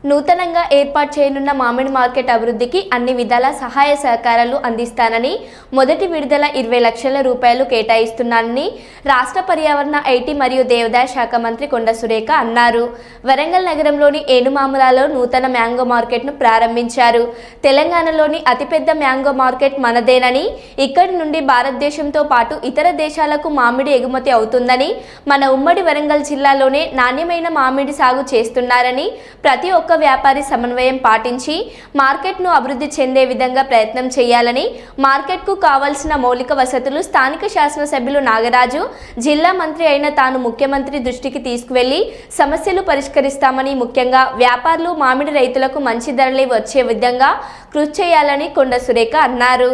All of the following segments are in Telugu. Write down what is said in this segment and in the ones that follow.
నూతనంగా ఏర్పాటు చేయనున్న మామిడి మార్కెట్ అభివృద్ధికి అన్ని విధాల సహాయ సహకారాలు అందిస్తానని మొదటి విడుదల 20 లక్షల రూపాయలు కేటాయిస్తున్నానని రాష్ట్ర పర్యావరణ ఐటీ మరియు దేవాదాయ శాఖ మంత్రి కొండ సురేఖ అన్నారు. వరంగల్ నగరంలోని ఏనుమాములలో నూతన మ్యాంగో మార్కెట్ను ప్రారంభించారు. తెలంగాణలోని అతిపెద్ద మ్యాంగో మార్కెట్ మనదేనని, ఇక్కడి నుండి భారతదేశంతో పాటు ఇతర దేశాలకు మామిడి ఎగుమతి అవుతుందని, మన ఉమ్మడి వరంగల్ జిల్లాలోనే నాణ్యమైన మామిడి సాగు చేస్తున్నారని, ప్రతి ఒక్క వ్యాపారి సమన్వయం పాటించి మార్కెట్ను అభివృద్ధి చెందే విధంగా ప్రయత్నం చేయాలని, మార్కెట్కు కావాల్సిన మౌలిక వసతులు స్థానిక శాసనసభ్యులు నాగరాజు జిల్లా మంత్రి అయిన తాను ముఖ్యమంత్రి దృష్టికి తీసుకువెళ్లి సమస్యలు పరిష్కరిస్తామని, ముఖ్యంగా వ్యాపారులు మామిడి రైతులకు మంచి ధరలే వచ్చే విధంగా కృషి చేయాలని కొండ సురేఖ అన్నారు.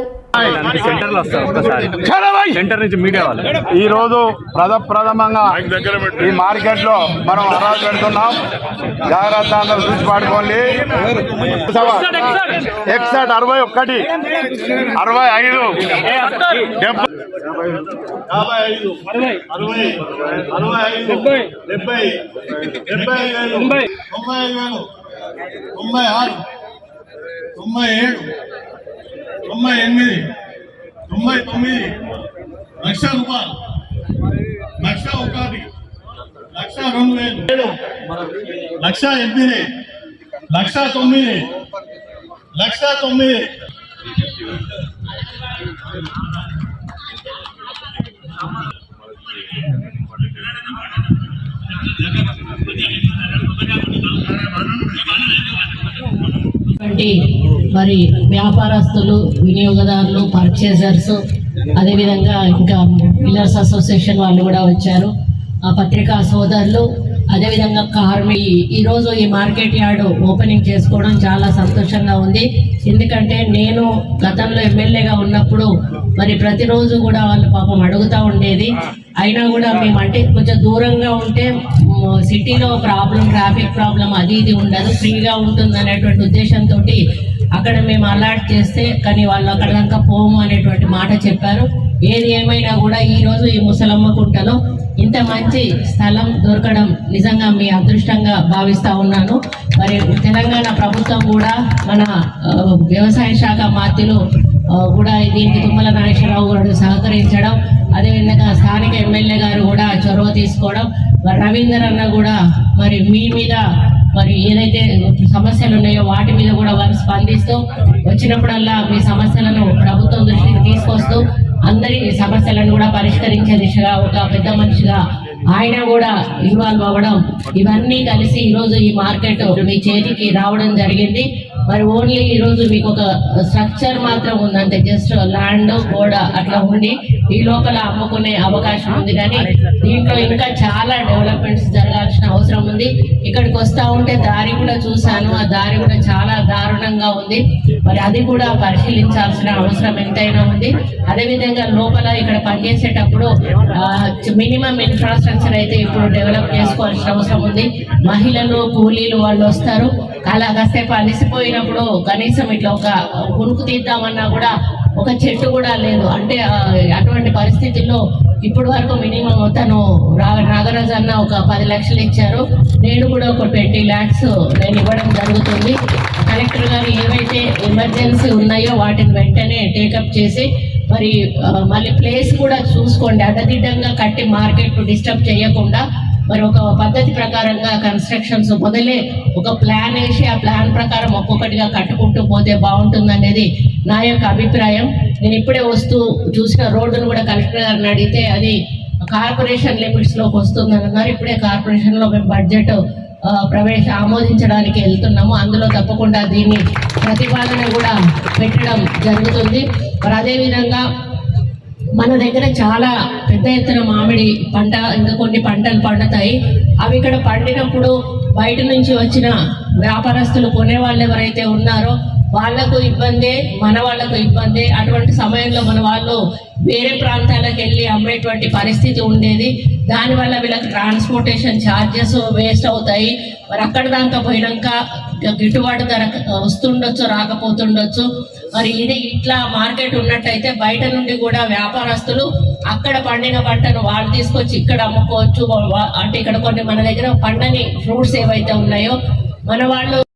ఈ రోజు ప్రథమంగా ఈ మార్కెట్ లో మనం అరాజు పెడుతున్నాం. జాగ్రత్త అందరూ చూసి పాడుకోండి. 61, 65, 70, 99 లక్ష రూపాయలు, 1,01, 1,02,000, 1,08, 1,09, 1,09. మరి వ్యాపారస్తులు, వినియోగదారులు, పర్చేజర్స్, అదేవిధంగా ఇంకా మిల్లర్స్ అసోసియేషన్ వాళ్ళు కూడా వచ్చారు. ఆ పత్రికా సోదరులు, అదేవిధంగా ఈరోజు ఈ మార్కెట్ యార్డ్ ఓపెనింగ్ చేసుకోవడం చాలా సంతోషంగా ఉంది. ఎందుకంటే నేను గతంలో ఎమ్మెల్యేగా ఉన్నప్పుడు మరి ప్రతిరోజు కూడా వాళ్ళు పాపం అడుగుతూ ఉండేది. అయినా కూడా మేము అంటే కొంచెం దూరంగా ఉంటే సిటీలో ట్రాఫిక్ ప్రాబ్లం అది ఇది ఉండదు, ఫ్రీగా ఉంటుంది అనేటువంటి ఉద్దేశంతో అక్కడ మేము అలాట్ చేస్తే కానీ వాళ్ళు అక్కడ దాకా పోము అనేటువంటి మాట చెప్పారు. ఏది ఏమైనా కూడా ఈరోజు ఈ ముసలమ్మ కుంటలో ఇంత మంచి స్థలం దొరకడం నిజంగా మీ అదృష్టంగా భావిస్తూ ఉన్నాను. మరి తెలంగాణ ప్రభుత్వం కూడా మన వ్యవసాయ శాఖ మంత్రులు కూడా దీనికి తుమ్మల నాగేశ్వరరావు గారు సహకరించడం, అదేవిధంగా స్థానిక ఎమ్మెల్యే గారు కూడా చొరవ తీసుకోవడం, మరి రవీందర్ అన్న కూడా మరి మీ మీద మరి ఏదైతే సమస్యలు ఉన్నాయో వాటి మీద కూడా వారు స్పందిస్తూ వచ్చినప్పుడల్లా మీ సమస్యలను ప్రభుత్వం దృష్టికి తీసుకొస్తూ అందరి సమస్యలను కూడా పరిష్కరించే దిశగా ఒక పెద్ద మనిషిగా ఆయన కూడా ఇన్వాల్వ్ అవ్వడం, ఇవన్నీ కలిసి ఈరోజు ఈ మార్కెట్ మీ చేతికి రావడం జరిగింది. మరి ఓన్లీ ఈరోజు మీకు ఒక స్ట్రక్చర్ మాత్రం ఉందంటే జస్ట్ ల్యాండ్ గోడ అట్లా ఉండి ఈ లోపల అమ్ముకునే అవకాశం ఉంది. కానీ దీంట్లో ఇంకా చాలా డెవలప్మెంట్స్ జరగాల్సిన అవసరం ఉంది. ఇక్కడికి వస్తూ ఉంటే దారి కూడా చూశాను, ఆ దారి కూడా చాలా దారుణంగా ఉంది. మరి అది కూడా పరిశీలించాల్సిన అవసరం ఎంతైనా ఉంది. అదేవిధంగా లోపల ఇక్కడ పనిచేసేటప్పుడు మినిమం ఇన్ఫ్రాస్ట్రక్చర్ అయితే ఇప్పుడు డెవలప్ చేసుకోవాల్సిన అవసరం ఉంది. మహిళలు, కూలీలు వాళ్ళు వస్తారు, అలా కాసేపు అలసిపోయినప్పుడు కనీసం ఇట్లా ఒక కునుకు తీద్దామన్నా కూడా ఒక చెట్టు కూడా లేదు. అంటే అటువంటి పరిస్థితుల్లో ఇప్పటి వరకు మినిమం తను నాగరాజు అన్న ఒక 10 లక్షలు ఇచ్చారు. నేను కూడా ఒక 20 lakhs నేను ఇవ్వడం జరుగుతుంది. కలెక్టర్ గారు ఏవైతే ఎమర్జెన్సీ ఉన్నాయో వాటిని వెంటనే టేకప్ చేసి మరి మళ్ళీ ప్లేస్ కూడా చూసుకోండి, అడ్డదిడ్డంగా కట్టి మార్కెట్ డిస్టర్బ్ చేయకుండా మరి ఒక పద్ధతి ప్రకారంగా కన్స్ట్రక్షన్స్ మొదలే ఒక ప్లాన్ వేసి ఆ ప్లాన్ ప్రకారం ఒక్కొక్కటిగా కట్టుకుంటూ పోతే బాగుంటుంది అనేది నా యొక్క అభిప్రాయం. నేను ఇప్పుడే వస్తూ చూసిన రోడ్డును కూడా కలెక్టర్ గారిని అడిగితే అది కార్పొరేషన్ లిమిట్స్లోకి వస్తుందని అన్నారు. ఇప్పుడే కార్పొరేషన్లో మేము బడ్జెట్ ఆమోదించడానికి వెళ్తున్నాము. అందులో తప్పకుండా దీన్ని ప్రతిపాదన కూడా పెట్టడం జరుగుతుంది. మరి అదేవిధంగా మన దగ్గర చాలా పెద్ద ఎత్తున మామిడి పంట, ఇంకా కొన్ని పంటలు పండుతాయి. అవి ఇక్కడ పండినప్పుడు బయట నుంచి వచ్చిన వ్యాపారస్తులు కొనే వాళ్ళు ఎవరైతే ఉన్నారో వాళ్లకు ఇబ్బందే, మన వాళ్లకు ఇబ్బందే. అటువంటి సమయంలో మన వాళ్ళు వేరే ప్రాంతాలకు వెళ్ళి అమ్మేటువంటి పరిస్థితి ఉండేది. దానివల్ల వీళ్ళకి ట్రాన్స్పోర్టేషన్ ఛార్జెస్ వేస్ట్ అవుతాయి. మరి అక్కడ దాకా పోయినాక గిట్టుబాటు ధర వస్తుండొచ్చు, రాకపోతుండొచ్చు. మరి ఇది ఇట్లా మార్కెట్ ఉన్నట్టయితే బయట నుండి కూడా వ్యాపారస్తులు అక్కడ పండిన పంటను వాళ్ళు తీసుకొచ్చి ఇక్కడ అమ్ముకోవచ్చు. అంటే ఇక్కడ కొన్ని మన దగ్గర పండని ఫ్రూట్స్ ఏవైతే ఉన్నాయో మన వాళ్ళు